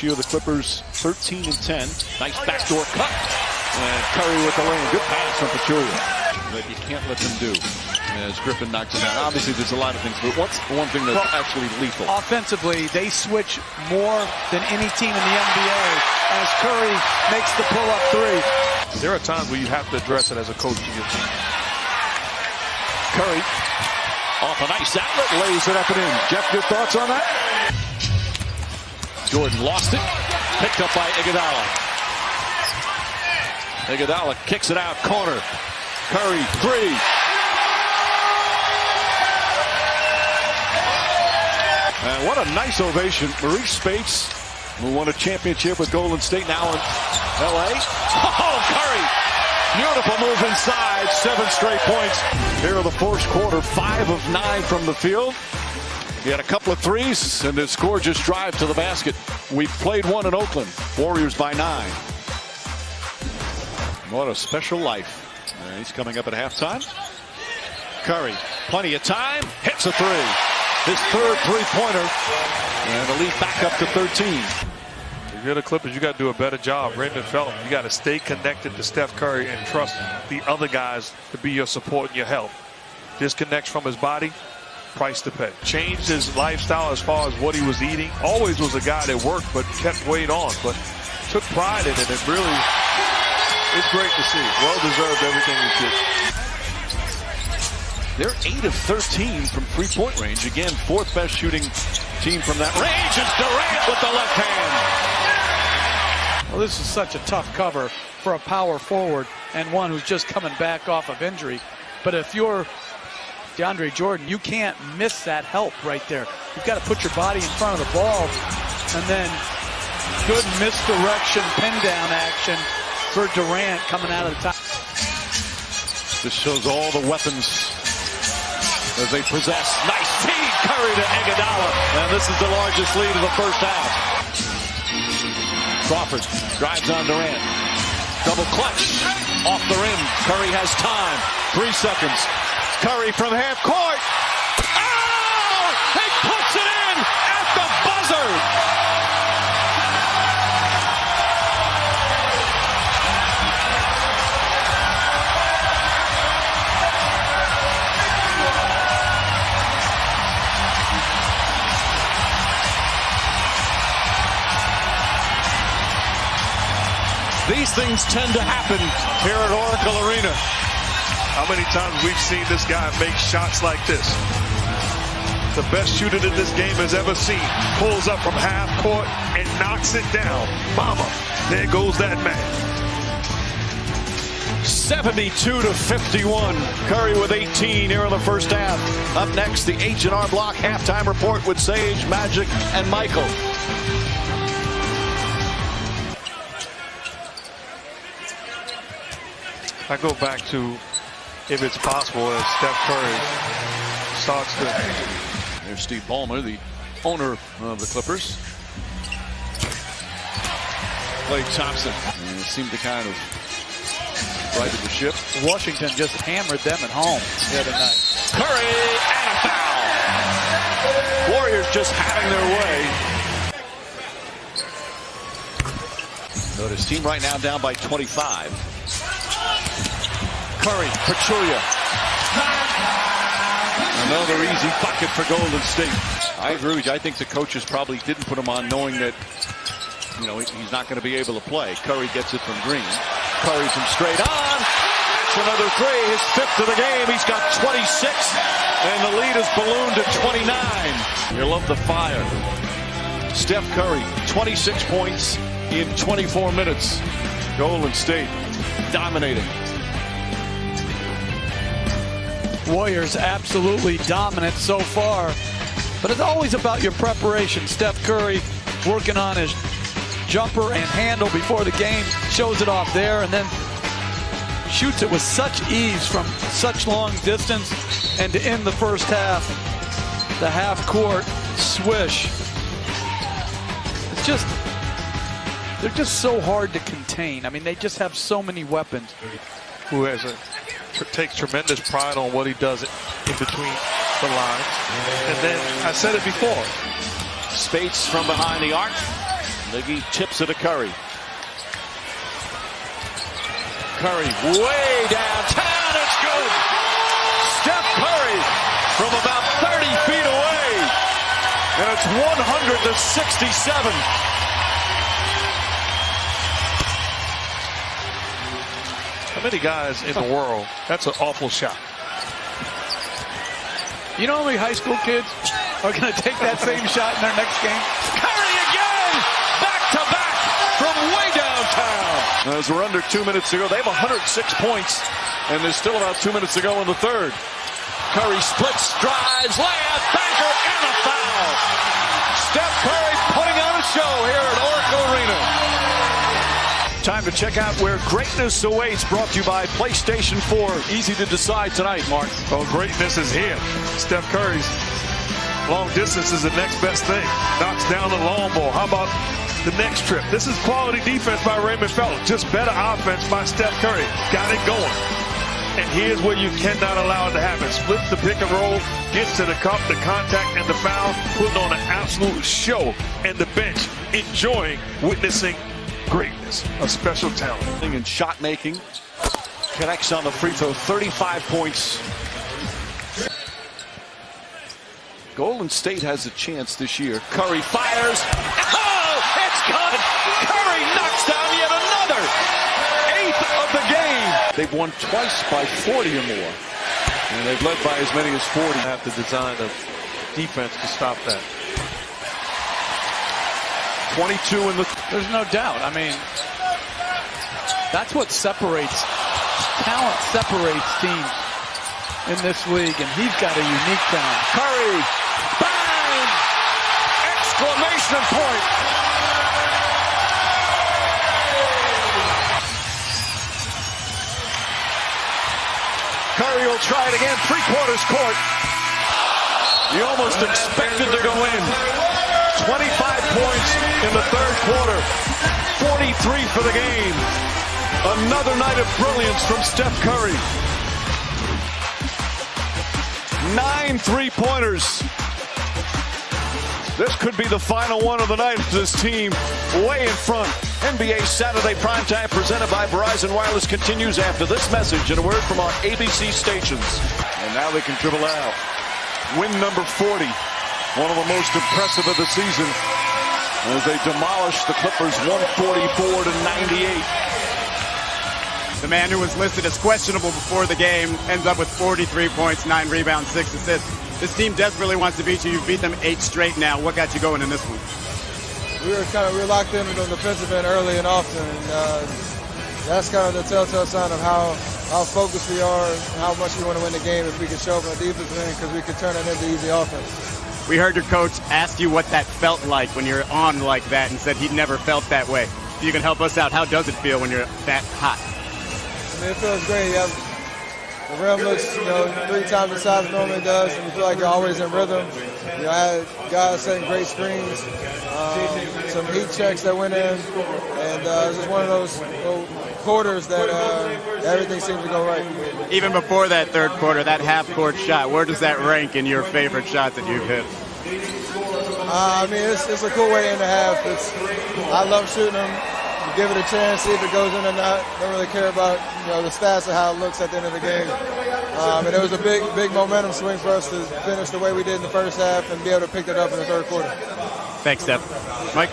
ratio. The Clippers 13 and 10. Nice backdoor cut. And Curry with the lane. Good pass from Pachulia. That you can't let them do. As Griffin knocks it down. Obviously, there's a lot of things, but what's the one thing that's actually lethal? Offensively, they switch more than any team in the NBA as Curry makes the pull-up three. There are times where you have to address it as a coach to your team. Curry off a nice outlet, lays it up and in. Jeff, your thoughts on that? Jordan lost it. Picked up by Iguodala. Iguodala kicks it out, corner. Curry, three. And what a nice ovation. Maurice Spates, who won a championship with Golden State, now in L.A. Oh, Curry. Beautiful move inside. 7 straight points. Here in the fourth quarter, 5 of 9 from the field. He had a couple of threes, and his gorgeous drive to the basket. We played one in Oakland. Warriors by 9. What a special life. And he's coming up at halftime. Curry, plenty of time, hits a three. His third three-pointer, and the lead back up to 13. If you're the Clippers, you got to do a better job. Raymond Felton, you got to stay connected to Steph Curry and trust the other guys to be your support and your help. Disconnects from his body, price to pay. Changed his lifestyle as far as what he was eating. Always was a guy that worked but kept weight on, but took pride in it. And really, it's great to see. Well-deserved everything he did. They're 8 of 13 from three-point range. Again, 4th best shooting team from that range. It's Durant with the left hand. Well, this is such a tough cover for a power forward and one who's just coming back off of injury. But if you're DeAndre Jordan, you can't miss that help right there. You've got to put your body in front of the ball, and then good misdirection, pin down action for Durant coming out of the top. This shows all the weapons as they possess. Nice feed, Curry to Iguodala. And this is the largest lead of the first half. Crawford drives on Durant. Double clutch off the rim. Curry has time. 3 seconds. Curry from half court. Oh! He puts it in at the buzzer. These things tend to happen here at Oracle Arena. How many times we've seen this guy make shots like this? The best shooter that this game has ever seen. Pulls up from half court and knocks it down. Mama, there goes that man. 72 to 51. Curry with 18 here in the first half. Up next, the H&R Block halftime report with Sage, Magic, and Michael. I go back to, if it's possible, as Steph Curry starts to. There's Steve Ballmer, the owner of the Clippers. Klay Thompson seemed to kind of righted the ship. Washington just hammered them at home the other night. Curry and a foul. Warriors just having their way. So this team right now down by 25. Curry, Pachulia. Another easy bucket for Golden State. I agree with you. I think the coaches probably didn't put him on knowing that, you know, he's not going to be able to play. Curry gets it from Green. Curry from straight on. That's another three. His 5th of the game. He's got 26. And the lead is ballooned to 29. You love the fire. Steph Curry, 26 points in 24 minutes. Golden State dominating. Warriors absolutely dominant so far, but it's always about your preparation. Steph Curry working on his jumper and handle before the game, shows it off there, and then shoots it with such ease from such long distance. And to end the first half, the half-court swish. It's just, they're just so hard to contain. I mean, they just have so many weapons. Who has takes tremendous pride on what he does in between the lines. And then, I said it before, Spates from behind the arc. Miggy tips it to Curry. Curry way downtown. It's good. Steph Curry from about 30 feet away. And it's 100-67. How many guys in the world? That's an awful shot. You know how many high school kids are going to take that same shot in their next game? Curry again! Back to back from way downtown. As we're under 2 minutes to go, they have 106 points, and there's still about 2 minutes to go in the third. Curry splits, drives, layup, banker, and a foul. Steph Curry putting on a show here at Oracle Arena. Time to check out where greatness awaits, brought to you by PlayStation 4. Easy to decide tonight, Mark. Oh, greatness is here. Steph Curry's long distance is the next best thing. Knocks down the long ball. How about the next trip? This is quality defense by Raymond Felton. Just better offense by Steph Curry. Got it going. And here's where you cannot allow it to happen. Splits the pick and roll, gets to the cup, the contact, and the foul, putting on an absolute show. And the bench enjoying witnessing greatness, a special talent. In shot making, connects on the free throw, 35 points. Golden State has a chance this year. Curry fires. Oh, it's good. Curry knocks down yet another. 8th of the game. They've won twice by 40 or more. And they've led by as many as 40. Have to design a defense to stop that. 22 in the... There's no doubt. I mean, that's what separates, talent separates teams in this league, and he's got a unique talent. Curry, bang! Exclamation point! Curry will try it again, three-quarters court. You almost expected to go in. 25 points in the third quarter. 43 for the game. Another night of brilliance from Steph Curry. 9 3-pointers. This could be the final one of the night for this team. Way in front. NBA Saturday Primetime presented by Verizon Wireless continues after this message and a word from our ABC stations. And now they can dribble out. Win number 40. One of the most impressive of the season as they demolish the Clippers 144-98. The man who was listed as questionable before the game ends up with 43 points, 9 rebounds, 6 assists. This team desperately wants to beat you. You've beat them 8 straight now. What got you going in this one? We were locked in on the defensive end early and often, and that's kind of the telltale sign of how focused we are and how much we want to win the game if we can show up on the defensive end, because we can turn it into easy offense. We heard your coach ask you what that felt like when you're on like that and said he'd never felt that way. If you can help us out, how does it feel when you're that hot? I mean, it feels great. The rim looks, 3 times the size it normally does, and you feel like you're always in rhythm. I had guys setting great screens, some heat checks that went in, and it's just one of those quarters that everything seems to go right. Even before that third quarter, that half-court shot, where does that rank in your favorite shots that you've hit? I mean, it's a cool way in the half. I love shooting them. You give it a chance, see if it goes in or not. Don't really care about the stats of how it looks at the end of the game. And it was a big momentum swing for us to finish the way we did in the first half and be able to pick that up in the third quarter. Thanks, Steph. Mike?